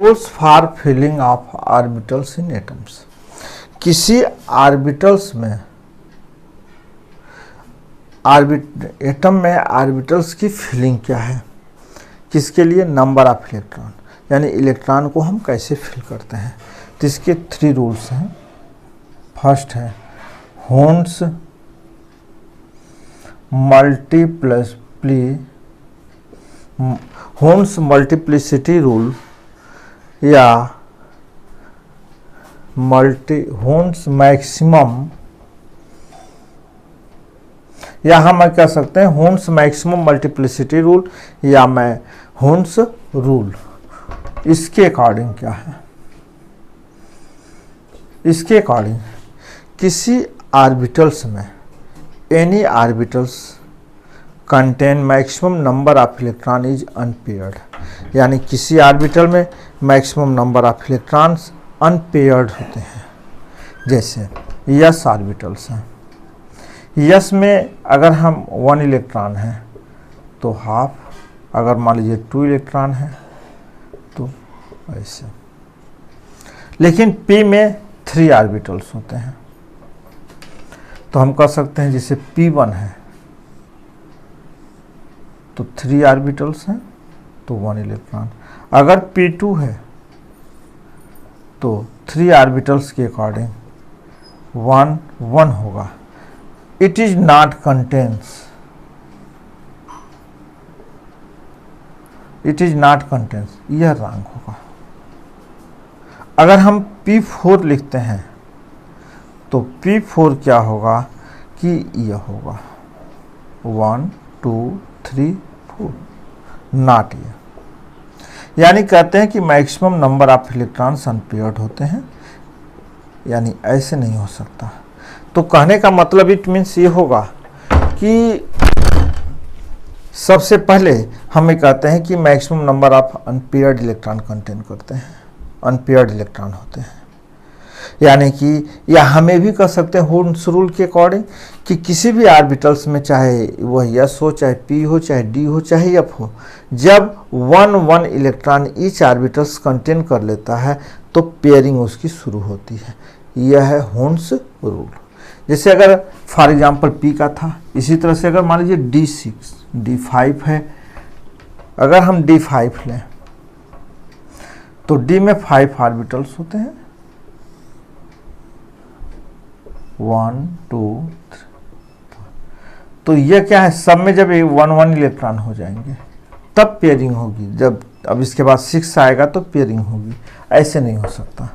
Rules for filling of orbitals in atoms. किसी orbitals में atom में ऑर्बिटल्स की फिलिंग क्या है, किसके लिए, नंबर ऑफ इलेक्ट्रॉन, यानी इलेक्ट्रॉन को हम कैसे फिल करते हैं। तो इसके 3 रूल्स हैं। फर्स्ट है होन्स मल्टीप्लिसिटी रूल या होन्स मैक्सिमम, या हम कह सकते हैं होन्स मैक्सिमम मल्टीप्लिसिटी रूल या होन्स रूल। इसके अकॉर्डिंग क्या है, इसके अकॉर्डिंग किसी ऑर्बिटल्स में any orbitals contain maximum number of electron is unpaired, यानी किसी ऑर्बिटल में maximum number of electrons unpaired होते हैं। जैसे यस ऑर्बिटल्स हैं, यस में अगर हम 1 इलेक्ट्रॉन है तो हाफ, अगर मान लीजिए 2 इलेक्ट्रॉन है तो ऐसे। लेकिन पी में 3 ऑर्बिटल्स होते हैं, तो हम कह सकते हैं जैसे P1 है तो 3 ऑर्बिटल्स हैं तो 1 इलेक्ट्रॉन। अगर P2 है तो 3 ऑर्बिटल्स के अकॉर्डिंग 1 1 होगा। It is not contains, it is not contains, यह रॉन्ग होगा। अगर हम P4 लिखते हैं तो P4 क्या होगा कि यह होगा 1 2 3 4, नॉट ये। यानी कहते हैं कि maximum number of electrons unpaired होते हैं, यानी ऐसे नहीं हो सकता। तो कहने का मतलब इट मीन्स ये होगा कि सबसे पहले हमें कहते हैं कि maximum number of unpaired electron contain करते हैं, अनपेयर्ड इलेक्ट्रॉन होते हैं। यानी कि या हमें भी कह सकते हैं होन्स रूल के अकॉर्डिंग कि किसी भी ऑर्बिटल्स में चाहे वह एस हो, चाहे पी हो, चाहे डी हो, चाहे एफ हो, जब 1 1 इलेक्ट्रॉन ईच ऑर्बिटल्स कंटेन कर लेता है तो पेयरिंग उसकी शुरू होती है। यह है होन्स रूल। जैसे अगर फॉर एग्जांपल पी का था, इसी तरह से अगर मान लीजिए D6 D5 है, अगर हम D5 लें तो D में 5 ऑर्बिटल्स होते हैं, 1 2 3। तो यह क्या है, सब में जब 1 1 इलेक्ट्रॉन हो जाएंगे तब पेयरिंग होगी। जब अब इसके बाद 6 आएगा तो पेयरिंग होगी, ऐसे नहीं हो सकता।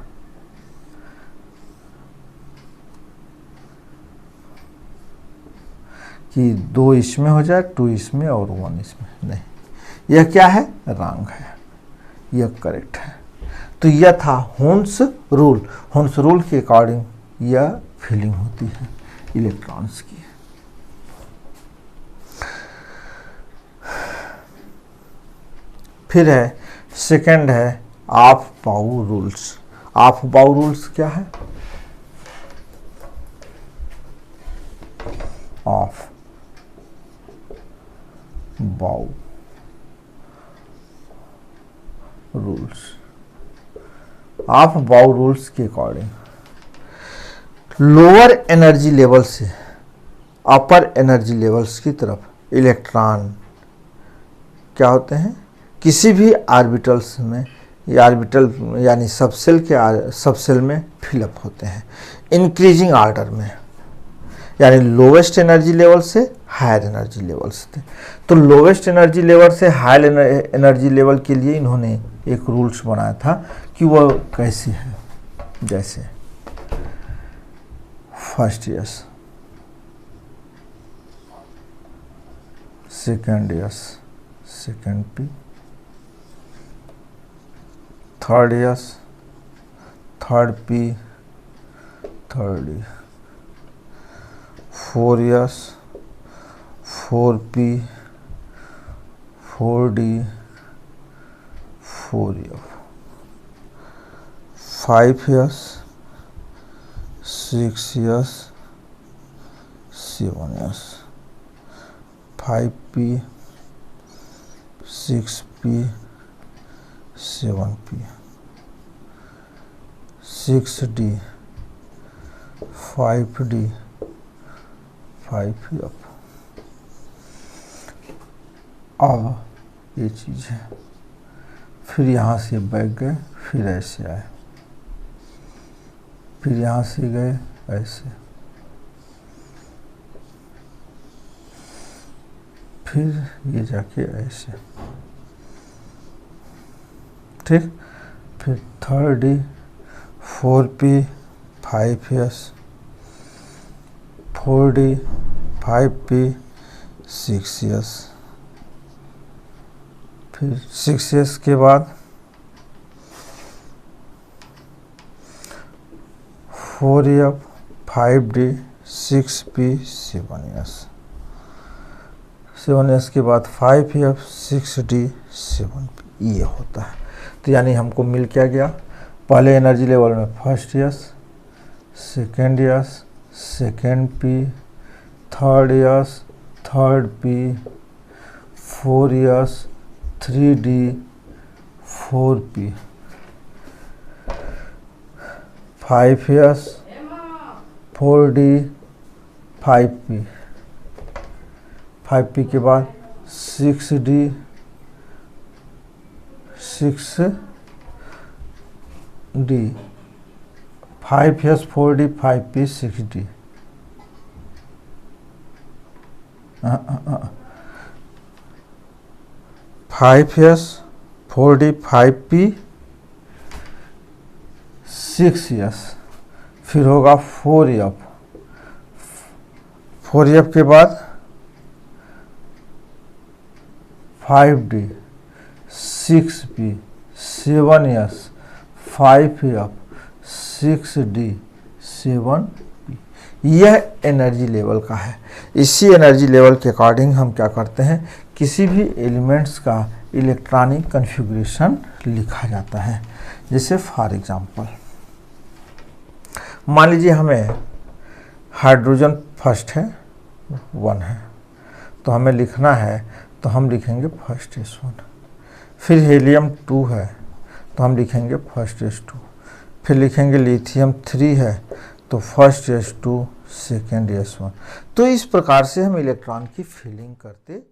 कि 2 इसमें हो जाए, 2 इसमें और 1 इसमें, नहीं, यह क्या है, रॉन्ग है, यह करेक्ट है। तो यह था होन्स रूल। होन्स रूल के अकॉर्डिंग यह फिलिंग होती है इलेक्ट्रॉन्स की। फिर है सेकंड है ऑफ बाउ रूल्स। ऑफ बाउ रूल्स क्या है, ऑफ बाउ रूल्स। ऑफ बाउ रूल्स के अकॉर्डिंग लोअर एनर्जी लेवल से अपर एनर्जी लेवल्स की तरफ इलेक्ट्रॉन क्या होते हैं, किसी भी ऑर्बिटल्स में या ऑर्बिटल यानी सबसेल में फिलअप होते हैं इंक्रीजिंग ऑर्डर में, यानी लोवेस्ट एनर्जी लेवल से हायर एनर्जी लेवल्स थे। तो लोवेस्ट एनर्जी लेवल से हायर एनर्जी लेवल के लिए इन्होंने एक रूल्स बनाया था कि वो कैसे है। जैसे first yes, second yes, second P, third yes, third P, third ई, 4 yes, 4p, 4d, 4f, 5 yes, 6 yes, 7 yes, 5p, 6p, 7p, 6d 5d 5f। अब ये चीज़ है, फिर यहाँ से बैक गए, फिर ऐसे आए, फिर यहाँ से गए ऐसे, फिर ये जाके ऐसे, ठीक। फिर 3d 4p 5s 4d 5p 6s, फिर 6s के बाद 4f 5d 6p 7s, 7s के बाद 5f 6d 7p, ये होता है। तो यानी हमको मिल क्या गया, पहले एनर्जी लेवल में first S, second S, second P, third S, third P, 4s 3d 4p, 5s 4d 5p, 5p के बाद 6d 6d, 5s 4d 5p 6d, 5s 4d 5p 6s, फिर होगा 4f, 4f के बाद 5d 6p 7s 5f 6d 7p, यह energy level का है। इसी एनर्जी लेवल के अकॉर्डिंग हम क्या करते हैं, किसी भी एलिमेंट्स का इलेक्ट्रॉनिक कॉन्फ़िगरेशन लिखा जाता है। जैसे फॉर एग्जांपल मान लीजिए हमें हाइड्रोजन फर्स्ट है 1 है, तो हमें लिखना है, तो हम लिखेंगे फर्स्ट S1। फिर हीलियम 2 है, तो हम लिखेंगे फर्स्ट S2। फिर लिखेंगे लिथियम 3 है, तो फर्स्ट S2 सेकेंड S1। तो इस प्रकार से हम इलेक्ट्रॉन की फिलिंग करते